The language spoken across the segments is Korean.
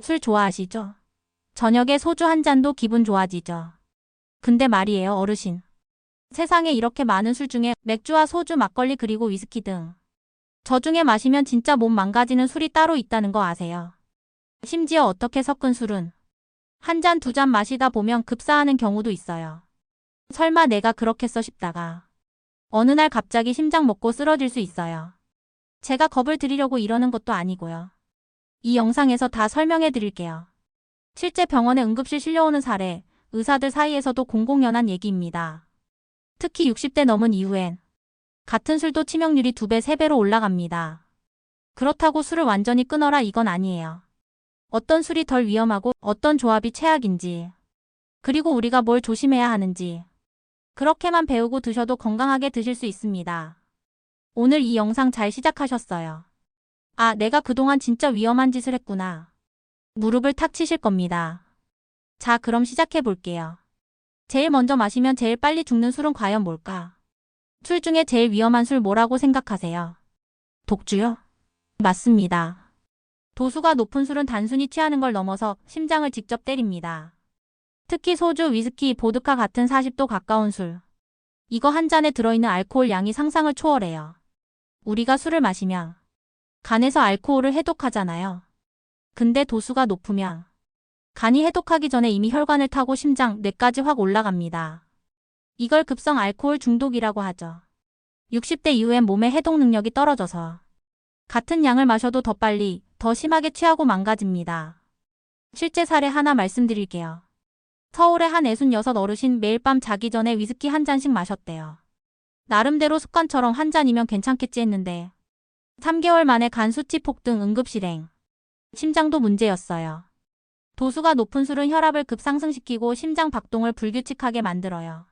술 좋아하시죠? 저녁에 소주 한 잔도 기분 좋아지죠. 근데 말이에요, 어르신. 세상에 이렇게 많은 술 중에 맥주와 소주, 막걸리 그리고 위스키 등 저 중에 마시면 진짜 몸 망가지는 술이 따로 있다는 거 아세요? 심지어 어떻게 섞은 술은 한 잔, 두 잔 마시다 보면 급사하는 경우도 있어요. 설마 내가 그렇겠어 싶다가 어느 날 갑자기 심장 먹고 쓰러질 수 있어요. 제가 겁을 드리려고 이러는 것도 아니고요. 이 영상에서 다 설명해 드릴게요. 실제 병원에 응급실 실려오는 사례, 의사들 사이에서도 공공연한 얘기입니다. 특히 60대 넘은 이후엔 같은 술도 치명률이 2배, 3배로 올라갑니다. 그렇다고 술을 완전히 끊어라 이건 아니에요. 어떤 술이 덜 위험하고 어떤 조합이 최악인지, 그리고 우리가 뭘 조심해야 하는지 그렇게만 배우고 드셔도 건강하게 드실 수 있습니다. 오늘 이 영상 잘 시작하셨어요. 아, 내가 그동안 진짜 위험한 짓을 했구나. 무릎을 탁 치실 겁니다. 자, 그럼 시작해 볼게요. 제일 먼저 마시면 제일 빨리 죽는 술은 과연 뭘까? 술 중에 제일 위험한 술 뭐라고 생각하세요? 독주요? 맞습니다. 도수가 높은 술은 단순히 취하는 걸 넘어서 심장을 직접 때립니다. 특히 소주, 위스키, 보드카 같은 40도 가까운 술. 이거 한 잔에 들어있는 알코올 양이 상상을 초월해요. 우리가 술을 마시면 간에서 알코올을 해독하잖아요. 근데 도수가 높으면 간이 해독하기 전에 이미 혈관을 타고 심장, 뇌까지 확 올라갑니다. 이걸 급성 알코올 중독이라고 하죠. 60대 이후엔 몸의 해독 능력이 떨어져서 같은 양을 마셔도 더 빨리, 더 심하게 취하고 망가집니다. 실제 사례 하나 말씀드릴게요. 서울의 한 66 어르신 매일 밤 자기 전에 위스키 한 잔씩 마셨대요. 나름대로 습관처럼 한 잔이면 괜찮겠지 했는데 3개월 만에 간 수치 폭등, 응급실행. 심장도 문제였어요. 도수가 높은 술은 혈압을 급상승시키고 심장 박동을 불규칙하게 만들어요.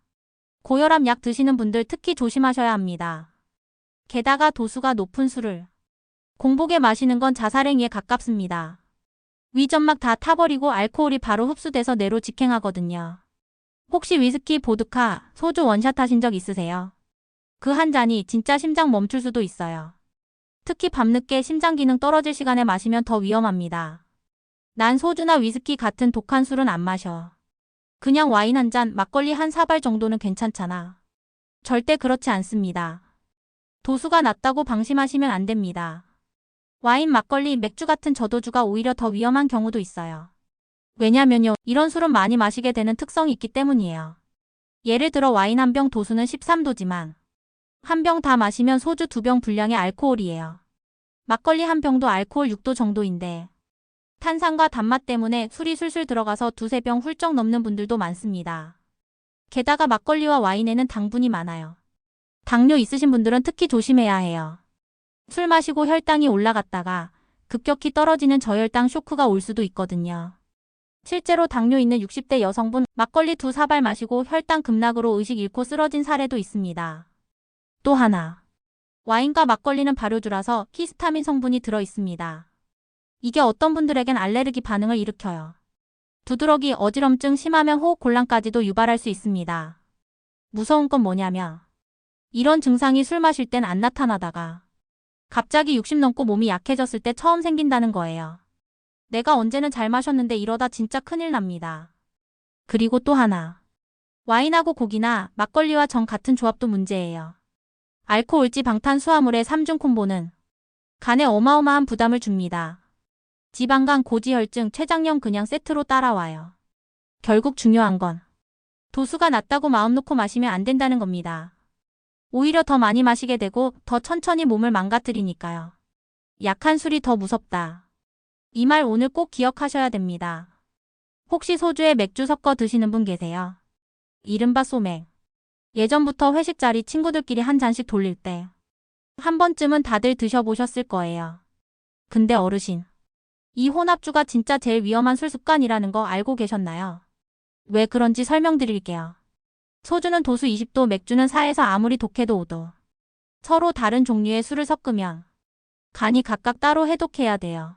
고혈압 약 드시는 분들 특히 조심하셔야 합니다. 게다가 도수가 높은 술을 공복에 마시는 건 자살행위에 가깝습니다. 위점막 다 타버리고 알코올이 바로 흡수돼서 뇌로 직행하거든요. 혹시 위스키, 보드카, 소주 원샷 하신 적 있으세요? 그 한 잔이 진짜 심장 멈출 수도 있어요. 특히 밤늦게 심장 기능 떨어질 시간에 마시면 더 위험합니다. 난 소주나 위스키 같은 독한 술은 안 마셔. 그냥 와인 한 잔, 막걸리 한 사발 정도는 괜찮잖아. 절대 그렇지 않습니다. 도수가 낮다고 방심하시면 안 됩니다. 와인, 막걸리, 맥주 같은 저도주가 오히려 더 위험한 경우도 있어요. 왜냐면요, 이런 술은 많이 마시게 되는 특성이 있기 때문이에요. 예를 들어 와인 한 병 도수는 13도지만 한 병 다 마시면 소주 2병 분량의 알코올이에요. 막걸리 한 병도 알코올 6도 정도인데 탄산과 단맛 때문에 술이 술술 들어가서 2~3병 훌쩍 넘는 분들도 많습니다. 게다가 막걸리와 와인에는 당분이 많아요. 당뇨 있으신 분들은 특히 조심해야 해요. 술 마시고 혈당이 올라갔다가 급격히 떨어지는 저혈당 쇼크가 올 수도 있거든요. 실제로 당뇨 있는 60대 여성분 막걸리 2사발 마시고 혈당 급락으로 의식 잃고 쓰러진 사례도 있습니다. 또 하나. 와인과 막걸리는 발효주라서 히스타민 성분이 들어 있습니다. 이게 어떤 분들에겐 알레르기 반응을 일으켜요. 두드러기, 어지럼증 심하면 호흡곤란까지도 유발할 수 있습니다. 무서운 건 뭐냐면 이런 증상이 술 마실 땐 안 나타나다가 갑자기 60 넘고 몸이 약해졌을 때 처음 생긴다는 거예요. 내가 언제는 잘 마셨는데 이러다 진짜 큰일 납니다. 그리고 또 하나. 와인하고 고기나 막걸리와 정 같은 조합도 문제예요. 알코올지 방탄수화물의 3중 콤보는 간에 어마어마한 부담을 줍니다. 지방간, 고지혈증, 췌장염 그냥 세트로 따라와요. 결국 중요한 건 도수가 낮다고 마음 놓고 마시면 안 된다는 겁니다. 오히려 더 많이 마시게 되고 더 천천히 몸을 망가뜨리니까요. 약한 술이 더 무섭다. 이 말 오늘 꼭 기억하셔야 됩니다. 혹시 소주에 맥주 섞어 드시는 분 계세요? 이른바 소맥. 예전부터 회식 자리 친구들끼리 한 잔씩 돌릴 때 한 번쯤은 다들 드셔보셨을 거예요. 근데 어르신, 이 혼합주가 진짜 제일 위험한 술 습관이라는 거 알고 계셨나요? 왜 그런지 설명드릴게요. 소주는 도수 20도, 맥주는 4에서 아무리 독해도 5도. 서로 다른 종류의 술을 섞으면 간이 각각 따로 해독해야 돼요.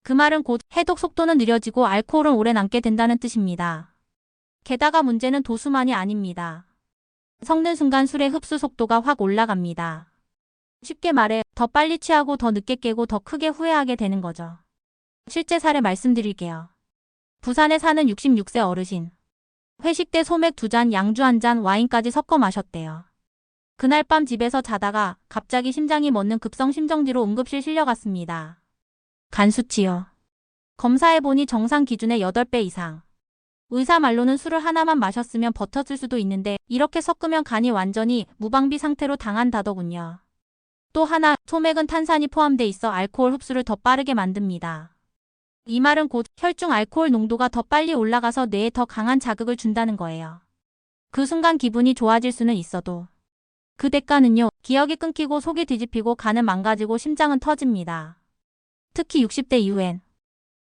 그 말은 곧 해독 속도는 느려지고 알코올은 오래 남게 된다는 뜻입니다. 게다가 문제는 도수만이 아닙니다. 섞는 순간 술의 흡수 속도가 확 올라갑니다. 쉽게 말해 더 빨리 취하고 더 늦게 깨고 더 크게 후회하게 되는 거죠. 실제 사례 말씀드릴게요. 부산에 사는 66세 어르신. 회식 때 소맥 2잔, 양주 1잔, 와인까지 섞어 마셨대요. 그날 밤 집에서 자다가 갑자기 심장이 멎는 급성 심정지로 응급실 실려갔습니다. 간 수치요. 검사해보니 정상 기준의 8배 이상. 의사 말로는 술을 하나만 마셨으면 버텼을 수도 있는데 이렇게 섞으면 간이 완전히 무방비 상태로 당한다더군요. 또 하나, 소맥은 탄산이 포함돼 있어 알코올 흡수를 더 빠르게 만듭니다. 이 말은 곧 혈중 알코올 농도가 더 빨리 올라가서 뇌에 더 강한 자극을 준다는 거예요. 그 순간 기분이 좋아질 수는 있어도 그 대가는요, 기억이 끊기고 속이 뒤집히고 간은 망가지고 심장은 터집니다. 특히 60대 이후엔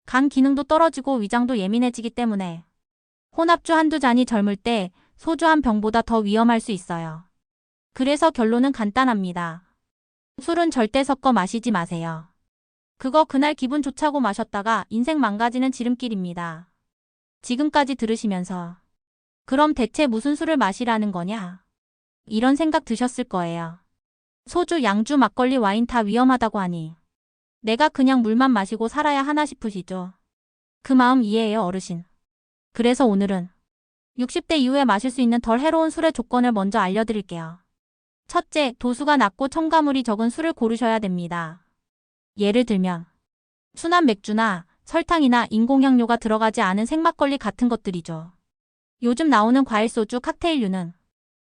간 기능도 떨어지고 위장도 예민해지기 때문에 혼합주 한두 잔이 젊을 때 소주 한 병보다 더 위험할 수 있어요. 그래서 결론은 간단합니다. 술은 절대 섞어 마시지 마세요. 그거 그날 기분 좋자고 마셨다가 인생 망가지는 지름길입니다. 지금까지 들으시면서 그럼 대체 무슨 술을 마시라는 거냐? 이런 생각 드셨을 거예요. 소주, 양주, 막걸리, 와인 다 위험하다고 하니 내가 그냥 물만 마시고 살아야 하나 싶으시죠? 그 마음 이해해요, 어르신. 그래서 오늘은 60대 이후에 마실 수 있는 덜 해로운 술의 조건을 먼저 알려드릴게요. 첫째, 도수가 낮고 첨가물이 적은 술을 고르셔야 됩니다. 예를 들면 순한 맥주나 설탕이나 인공향료가 들어가지 않은 생막걸리 같은 것들이죠. 요즘 나오는 과일소주, 칵테일류는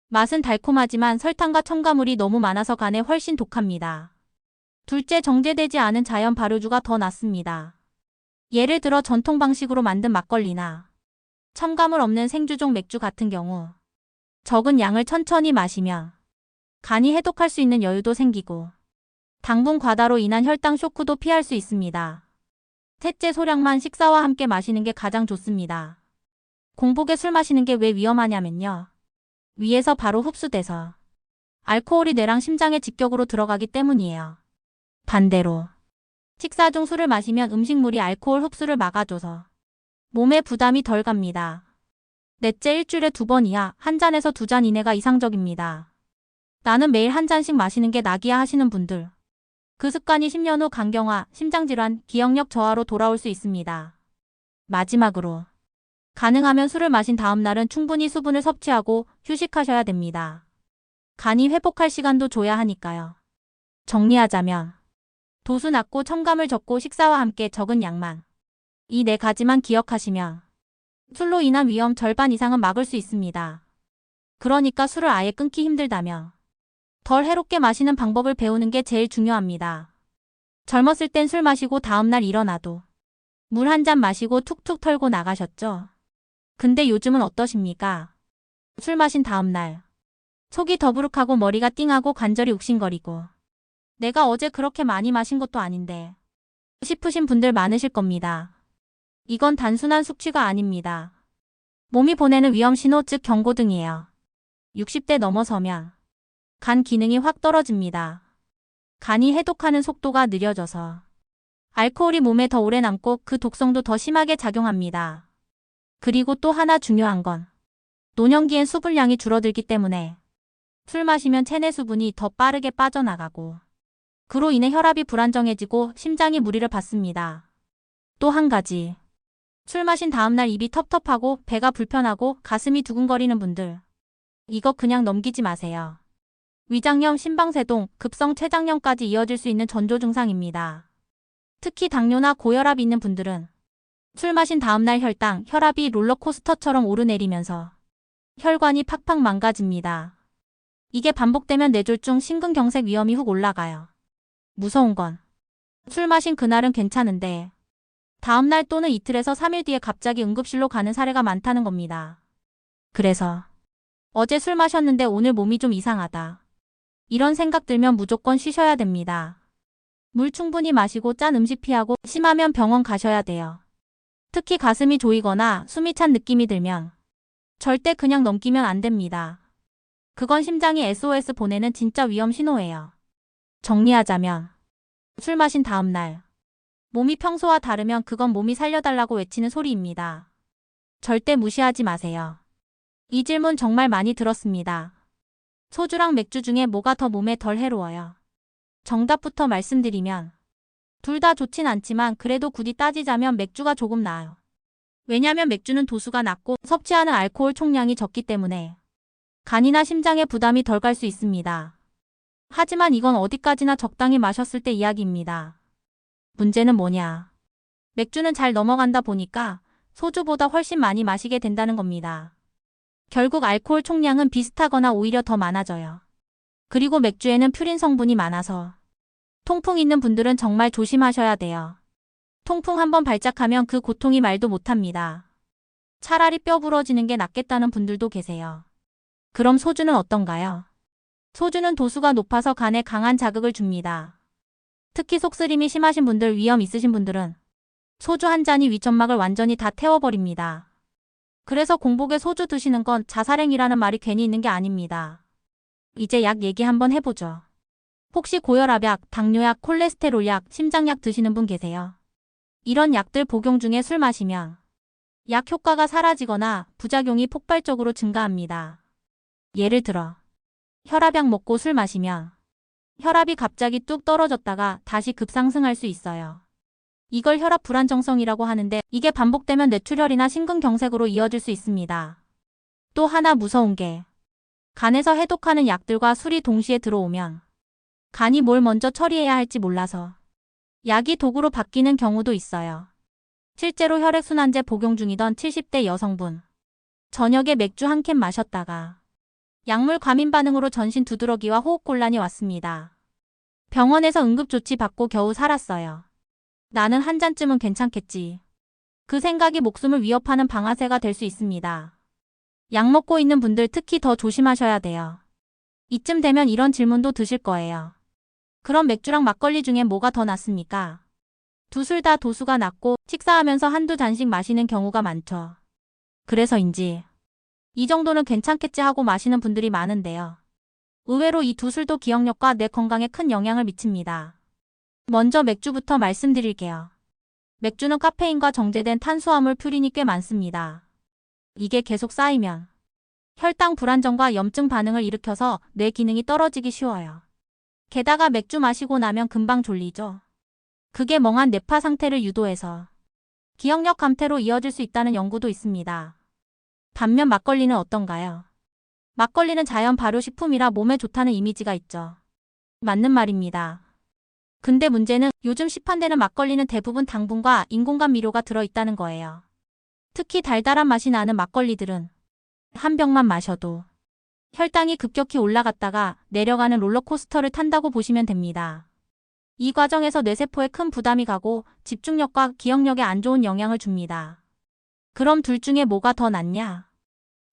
맛은 달콤하지만 설탕과 첨가물이 너무 많아서 간에 훨씬 독합니다. 둘째, 정제되지 않은 자연 발효주가 더 낫습니다. 예를 들어 전통 방식으로 만든 막걸리나 첨가물 없는 생주종 맥주 같은 경우 적은 양을 천천히 마시면 간이 해독할 수 있는 여유도 생기고 당분 과다로 인한 혈당 쇼크도 피할 수 있습니다. 셋째, 소량만 식사와 함께 마시는 게 가장 좋습니다. 공복에 술 마시는 게 왜 위험하냐면요. 위에서 바로 흡수돼서 알코올이 뇌랑 심장에 직격으로 들어가기 때문이에요. 반대로 식사 중 술을 마시면 음식물이 알코올 흡수를 막아줘서 몸에 부담이 덜 갑니다. 넷째, 일주일에 2번 이하, 1잔에서 2잔 이내가 이상적입니다. 나는 매일 1잔씩 마시는 게 낙이야 하시는 분들. 그 습관이 10년 후 간경화, 심장질환, 기억력 저하로 돌아올 수 있습니다. 마지막으로 가능하면 술을 마신 다음 날은 충분히 수분을 섭취하고 휴식하셔야 됩니다. 간이 회복할 시간도 줘야 하니까요. 정리하자면 도수 낮고 첨가물 적고 식사와 함께 적은 양만. 이 4가지만 기억하시면 술로 인한 위험 절반 이상은 막을 수 있습니다. 그러니까 술을 아예 끊기 힘들다면 덜 해롭게 마시는 방법을 배우는 게 제일 중요합니다. 젊었을 땐 술 마시고 다음날 일어나도 물 1잔 마시고 툭툭 털고 나가셨죠? 근데 요즘은 어떠십니까? 술 마신 다음날 속이 더부룩하고 머리가 띵하고 관절이 욱신거리고 내가 어제 그렇게 많이 마신 것도 아닌데 싶으신 분들 많으실 겁니다. 이건 단순한 숙취가 아닙니다. 몸이 보내는 위험 신호, 즉 경고등이에요. 60대 넘어서면 간 기능이 확 떨어집니다. 간이 해독하는 속도가 느려져서 알코올이 몸에 더 오래 남고 그 독성도 더 심하게 작용합니다. 그리고 또 하나 중요한 건 노년기엔 수분량이 줄어들기 때문에 술 마시면 체내 수분이 더 빠르게 빠져나가고 그로 인해 혈압이 불안정해지고 심장이 무리를 받습니다. 또 한 가지, 술 마신 다음날 입이 텁텁하고 배가 불편하고 가슴이 두근거리는 분들. 이거 그냥 넘기지 마세요. 위장염, 심방세동, 급성 췌장염까지 이어질 수 있는 전조 증상입니다. 특히 당뇨나 고혈압 있는 분들은 술 마신 다음날 혈당, 혈압이 롤러코스터처럼 오르내리면서 혈관이 팍팍 망가집니다. 이게 반복되면 뇌졸중, 심근경색 위험이 훅 올라가요. 무서운 건 술 마신 그날은 괜찮은데 다음날 또는 이틀에서 3일 뒤에 갑자기 응급실로 가는 사례가 많다는 겁니다. 그래서 어제 술 마셨는데 오늘 몸이 좀 이상하다. 이런 생각 들면 무조건 쉬셔야 됩니다. 물 충분히 마시고 짠 음식 피하고 심하면 병원 가셔야 돼요. 특히 가슴이 조이거나 숨이 찬 느낌이 들면 절대 그냥 넘기면 안 됩니다. 그건 심장이 SOS 보내는 진짜 위험 신호예요. 정리하자면 술 마신 다음 날 몸이 평소와 다르면 그건 몸이 살려달라고 외치는 소리입니다. 절대 무시하지 마세요. 이 질문 정말 많이 들었습니다. 소주랑 맥주 중에 뭐가 더 몸에 덜 해로워요? 정답부터 말씀드리면 둘 다 좋진 않지만 그래도 굳이 따지자면 맥주가 조금 나아요. 왜냐면 맥주는 도수가 낮고 섭취하는 알코올 총량이 적기 때문에 간이나 심장에 부담이 덜 갈 수 있습니다. 하지만 이건 어디까지나 적당히 마셨을 때 이야기입니다. 문제는 뭐냐? 맥주는 잘 넘어간다 보니까 소주보다 훨씬 많이 마시게 된다는 겁니다. 결국 알코올 총량은 비슷하거나 오히려 더 많아져요. 그리고 맥주에는 퓨린 성분이 많아서 통풍 있는 분들은 정말 조심하셔야 돼요. 통풍 한번 발작하면 그 고통이 말도 못합니다. 차라리 뼈 부러지는 게 낫겠다는 분들도 계세요. 그럼 소주는 어떤가요? 소주는 도수가 높아서 간에 강한 자극을 줍니다. 특히 속쓰림이 심하신 분들, 위염 있으신 분들은 소주 한 잔이 위점막을 완전히 다 태워버립니다. 그래서 공복에 소주 드시는 건 자살행위라는 말이 괜히 있는 게 아닙니다. 이제 약 얘기 한번 해보죠. 혹시 고혈압약, 당뇨약, 콜레스테롤약, 심장약 드시는 분 계세요? 이런 약들 복용 중에 술 마시면 약 효과가 사라지거나 부작용이 폭발적으로 증가합니다. 예를 들어 혈압약 먹고 술 마시면 혈압이 갑자기 뚝 떨어졌다가 다시 급상승할 수 있어요. 이걸 혈압 불안정성이라고 하는데 이게 반복되면 뇌출혈이나 심근경색으로 이어질 수 있습니다. 또 하나 무서운 게 간에서 해독하는 약들과 술이 동시에 들어오면 간이 뭘 먼저 처리해야 할지 몰라서 약이 독으로 바뀌는 경우도 있어요. 실제로 혈액순환제 복용 중이던 70대 여성분. 저녁에 맥주 한 캔 마셨다가 약물 과민 반응으로 전신 두드러기와 호흡곤란이 왔습니다. 병원에서 응급조치 받고 겨우 살았어요. 나는 한 잔쯤은 괜찮겠지. 그 생각이 목숨을 위협하는 방아쇠가 될 수 있습니다. 약 먹고 있는 분들 특히 더 조심하셔야 돼요. 이쯤 되면 이런 질문도 드실 거예요. 그럼 맥주랑 막걸리 중에 뭐가 더 낫습니까? 두 술 다 도수가 낮고 식사하면서 한두 잔씩 마시는 경우가 많죠. 그래서인지 이 정도는 괜찮겠지 하고 마시는 분들이 많은데요. 의외로 이 두 술도 기억력과 뇌 건강에 큰 영향을 미칩니다. 먼저 맥주부터 말씀드릴게요. 맥주는 카페인과 정제된 탄수화물 퓨린이 꽤 많습니다. 이게 계속 쌓이면 혈당 불안정과 염증 반응을 일으켜서 뇌 기능이 떨어지기 쉬워요. 게다가 맥주 마시고 나면 금방 졸리죠. 그게 멍한 뇌파 상태를 유도해서 기억력 감퇴로 이어질 수 있다는 연구도 있습니다. 반면 막걸리는 어떤가요? 막걸리는 자연 발효식품이라 몸에 좋다는 이미지가 있죠. 맞는 말입니다. 근데 문제는 요즘 시판되는 막걸리는 대부분 당분과 인공감 미료가 들어있다는 거예요. 특히 달달한 맛이 나는 막걸리들은 한 병만 마셔도 혈당이 급격히 올라갔다가 내려가는 롤러코스터를 탄다고 보시면 됩니다. 이 과정에서 뇌세포에 큰 부담이 가고 집중력과 기억력에 안 좋은 영향을 줍니다. 그럼 둘 중에 뭐가 더 낫냐?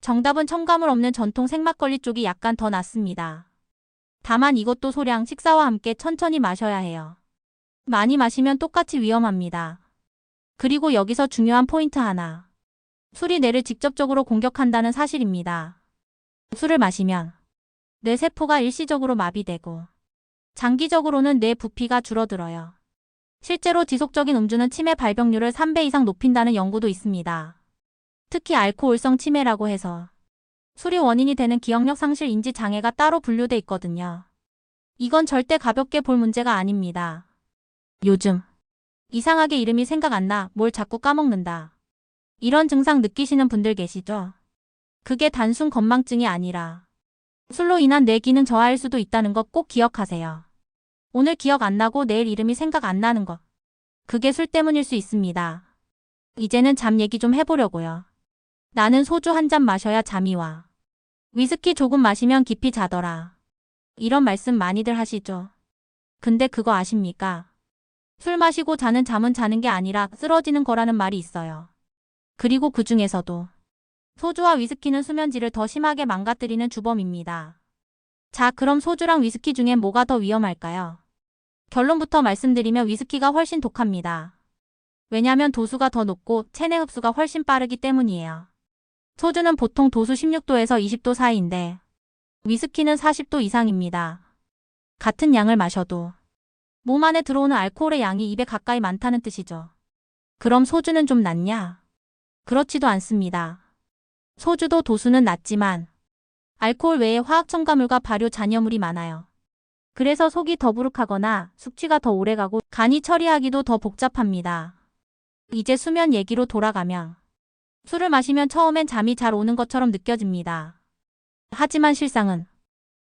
정답은 첨가물 없는 전통 생막걸리 쪽이 약간 더 낫습니다. 다만 이것도 소량 식사와 함께 천천히 마셔야 해요. 많이 마시면 똑같이 위험합니다. 그리고 여기서 중요한 포인트 하나. 술이 뇌를 직접적으로 공격한다는 사실입니다. 술을 마시면 뇌세포가 일시적으로 마비되고 장기적으로는 뇌 부피가 줄어들어요. 실제로 지속적인 음주는 치매 발병률을 3배 이상 높인다는 연구도 있습니다. 특히 알코올성 치매라고 해서 술이 원인이 되는 기억력 상실 인지 장애가 따로 분류돼 있거든요. 이건 절대 가볍게 볼 문제가 아닙니다. 요즘 이상하게 이름이 생각 안 나, 뭘 자꾸 까먹는다. 이런 증상 느끼시는 분들 계시죠? 그게 단순 건망증이 아니라 술로 인한 뇌 기능 저하일 수도 있다는 거 꼭 기억하세요. 오늘 기억 안 나고 내일 이름이 생각 안 나는 것. 그게 술 때문일 수 있습니다. 이제는 잠 얘기 좀 해보려고요. 나는 소주 한 잔 마셔야 잠이 와. 위스키 조금 마시면 깊이 자더라. 이런 말씀 많이들 하시죠? 근데 그거 아십니까? 술 마시고 자는 잠은 자는 게 아니라 쓰러지는 거라는 말이 있어요. 그리고 그 중에서도 소주와 위스키는 수면질을 더 심하게 망가뜨리는 주범입니다. 자, 그럼 소주랑 위스키 중엔 뭐가 더 위험할까요? 결론부터 말씀드리면 위스키가 훨씬 독합니다. 왜냐면 도수가 더 높고 체내 흡수가 훨씬 빠르기 때문이에요. 소주는 보통 도수 16도에서 20도 사이인데 위스키는 40도 이상입니다. 같은 양을 마셔도 몸 안에 들어오는 알코올의 양이 2배 가까이 많다는 뜻이죠. 그럼 소주는 좀 낫냐? 그렇지도 않습니다. 소주도 도수는 낮지만 알코올 외에 화학 첨가물과 발효 잔여물이 많아요. 그래서 속이 더부룩하거나 숙취가 더 오래가고 간이 처리하기도 더 복잡합니다. 이제 수면 얘기로 돌아가면 술을 마시면 처음엔 잠이 잘 오는 것처럼 느껴집니다. 하지만 실상은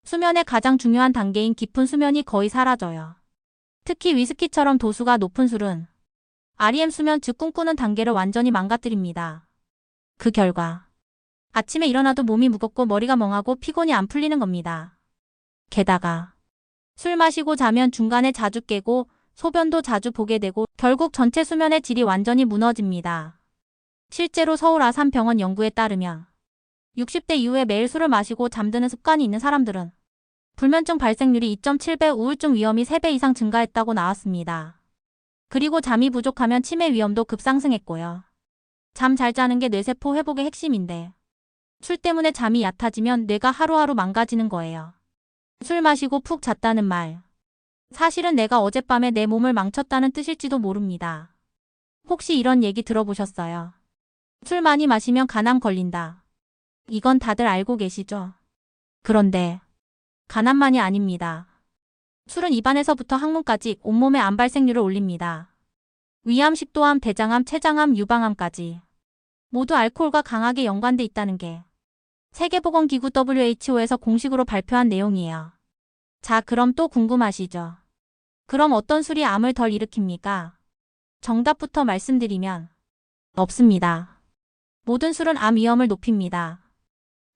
수면의 가장 중요한 단계인 깊은 수면이 거의 사라져요. 특히 위스키처럼 도수가 높은 술은 REM 수면 즉 꿈꾸는 단계를 완전히 망가뜨립니다. 그 결과 아침에 일어나도 몸이 무겁고 머리가 멍하고 피곤이 안 풀리는 겁니다. 게다가 술 마시고 자면 중간에 자주 깨고 소변도 자주 보게 되고 결국 전체 수면의 질이 완전히 무너집니다. 실제로 서울 아산병원 연구에 따르면 60대 이후에 매일 술을 마시고 잠드는 습관이 있는 사람들은 불면증 발생률이 2.7배, 우울증 위험이 3배 이상 증가했다고 나왔습니다. 그리고 잠이 부족하면 치매 위험도 급상승했고요. 잠 잘 자는 게 뇌세포 회복의 핵심인데 술 때문에 잠이 얕아지면 뇌가 하루하루 망가지는 거예요. 술 마시고 푹 잤다는 말. 사실은 내가 어젯밤에 내 몸을 망쳤다는 뜻일지도 모릅니다. 혹시 이런 얘기 들어보셨어요? 술 많이 마시면 간암 걸린다. 이건 다들 알고 계시죠? 그런데 간암만이 아닙니다. 술은 입안에서부터 항문까지 온몸의 암 발생률을 올립니다. 위암, 식도암, 대장암, 췌장암, 유방암까지 모두 알코올과 강하게 연관돼 있다는 게 세계보건기구 WHO에서 공식으로 발표한 내용이에요. 자, 그럼 또 궁금하시죠? 그럼 어떤 술이 암을 덜 일으킵니까? 정답부터 말씀드리면 없습니다. 모든 술은 암 위험을 높입니다.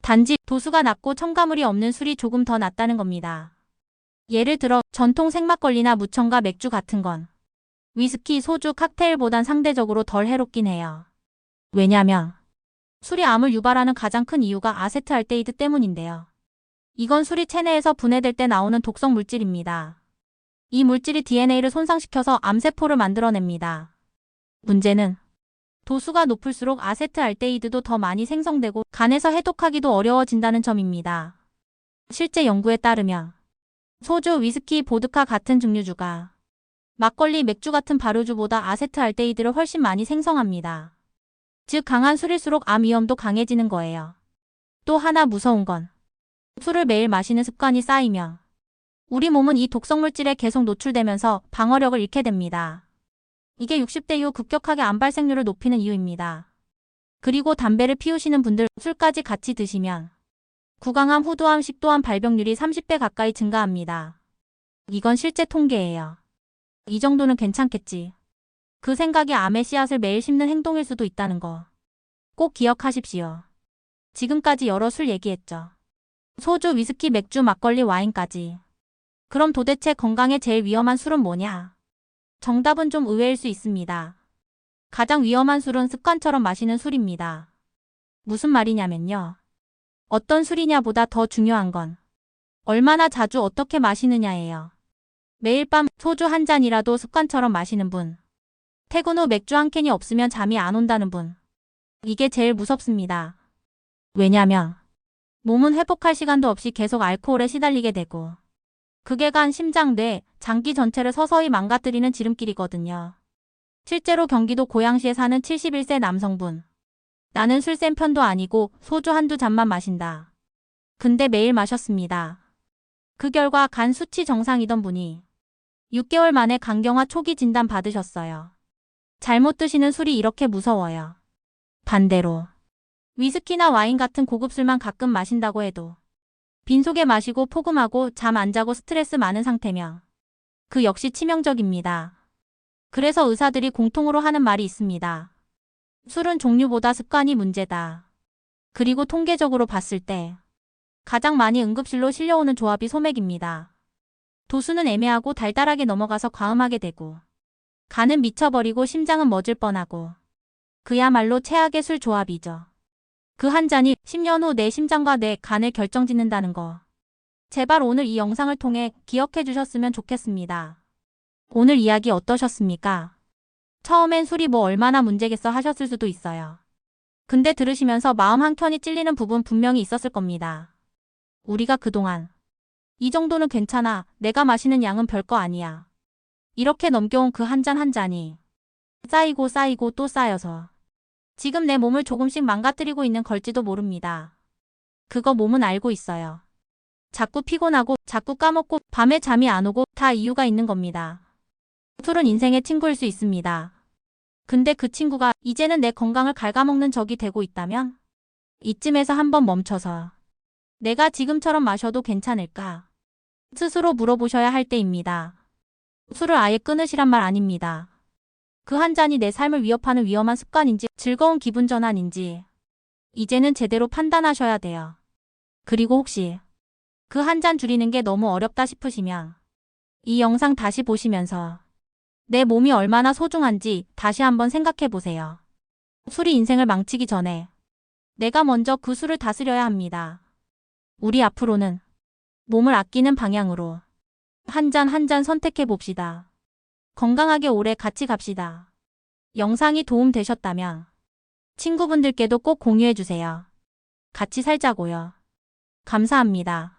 단지 도수가 낮고 첨가물이 없는 술이 조금 더 낫다는 겁니다. 예를 들어 전통 생막걸리나 무청과 맥주 같은 건 위스키, 소주, 칵테일보단 상대적으로 덜 해롭긴 해요. 왜냐면 술이 암을 유발하는 가장 큰 이유가 아세트알데히드 때문인데요. 이건 술이 체내에서 분해될 때 나오는 독성 물질입니다. 이 물질이 DNA를 손상시켜서 암세포를 만들어냅니다. 문제는 도수가 높을수록 아세트알데히드도 더 많이 생성되고 간에서 해독하기도 어려워진다는 점입니다. 실제 연구에 따르면 소주, 위스키, 보드카 같은 증류주가 막걸리, 맥주 같은 발효주보다 아세트알데히드를 훨씬 많이 생성합니다. 즉 강한 술일수록 암 위험도 강해지는 거예요. 또 하나 무서운 건 술을 매일 마시는 습관이 쌓이면 우리 몸은 이 독성 물질에 계속 노출되면서 방어력을 잃게 됩니다. 이게 60대 이후 급격하게 암 발생률을 높이는 이유입니다. 그리고 담배를 피우시는 분들 술까지 같이 드시면 구강암, 후두암, 식도암 발병률이 30배 가까이 증가합니다. 이건 실제 통계예요. 이 정도는 괜찮겠지. 그 생각이 암의 씨앗을 매일 심는 행동일 수도 있다는 거. 꼭 기억하십시오. 지금까지 여러 술 얘기했죠. 소주, 위스키, 맥주, 막걸리, 와인까지. 그럼 도대체 건강에 제일 위험한 술은 뭐냐? 정답은 좀 의외일 수 있습니다. 가장 위험한 술은 습관처럼 마시는 술입니다. 무슨 말이냐면요. 어떤 술이냐보다 더 중요한 건 얼마나 자주 어떻게 마시느냐예요. 매일 밤 소주 한 잔이라도 습관처럼 마시는 분. 퇴근 후 맥주 한 캔이 없으면 잠이 안 온다는 분. 이게 제일 무섭습니다. 왜냐면 몸은 회복할 시간도 없이 계속 알코올에 시달리게 되고 그게 간, 심장, 뇌, 장기 전체를 서서히 망가뜨리는 지름길이거든요. 실제로 경기도 고양시에 사는 71세 남성분. 나는 술 센 편도 아니고 소주 한두 잔만 마신다. 근데 매일 마셨습니다. 그 결과 간 수치 정상이던 분이 6개월 만에 간경화 초기 진단 받으셨어요. 잘못 드시는 술이 이렇게 무서워요. 반대로 위스키나 와인 같은 고급 술만 가끔 마신다고 해도 빈속에 마시고 포금하고 잠 안 자고 스트레스 많은 상태면 그 역시 치명적입니다. 그래서 의사들이 공통으로 하는 말이 있습니다. 술은 종류보다 습관이 문제다. 그리고 통계적으로 봤을 때 가장 많이 응급실로 실려오는 조합이 소맥입니다. 도수는 애매하고 달달하게 넘어가서 과음하게 되고 간은 미쳐버리고 심장은 멎을 뻔하고 그야말로 최악의 술 조합이죠. 그 한 잔이 10년 후 내 심장과 뇌, 간을 결정짓는다는 거. 제발 오늘 이 영상을 통해 기억해 주셨으면 좋겠습니다. 오늘 이야기 어떠셨습니까? 처음엔 술이 뭐 얼마나 문제겠어 하셨을 수도 있어요. 근데 들으시면서 마음 한켠이 찔리는 부분 분명히 있었을 겁니다. 우리가 그동안 이 정도는 괜찮아, 내가 마시는 양은 별거 아니야. 이렇게 넘겨온 그 한 잔 한 잔이 쌓이고 쌓이고 또 쌓여서 지금 내 몸을 조금씩 망가뜨리고 있는 걸지도 모릅니다. 그거 몸은 알고 있어요. 자꾸 피곤하고 자꾸 까먹고 밤에 잠이 안 오고 다 이유가 있는 겁니다. 술은 인생의 친구일 수 있습니다. 근데 그 친구가 이제는 내 건강을 갉아먹는 적이 되고 있다면 이쯤에서 한번 멈춰서 내가 지금처럼 마셔도 괜찮을까? 스스로 물어보셔야 할 때입니다. 술을 아예 끊으시란 말 아닙니다. 그 한 잔이 내 삶을 위협하는 위험한 습관인지 즐거운 기분 전환인지 이제는 제대로 판단하셔야 돼요. 그리고 혹시 그 한 잔 줄이는 게 너무 어렵다 싶으시면 이 영상 다시 보시면서 내 몸이 얼마나 소중한지 다시 한번 생각해 보세요. 술이 인생을 망치기 전에 내가 먼저 그 술을 다스려야 합니다. 우리 앞으로는 몸을 아끼는 방향으로 한 잔 한 잔 선택해 봅시다. 건강하게 오래 같이 갑시다. 영상이 도움 되셨다면 친구분들께도 꼭 공유해 주세요. 같이 살자고요. 감사합니다.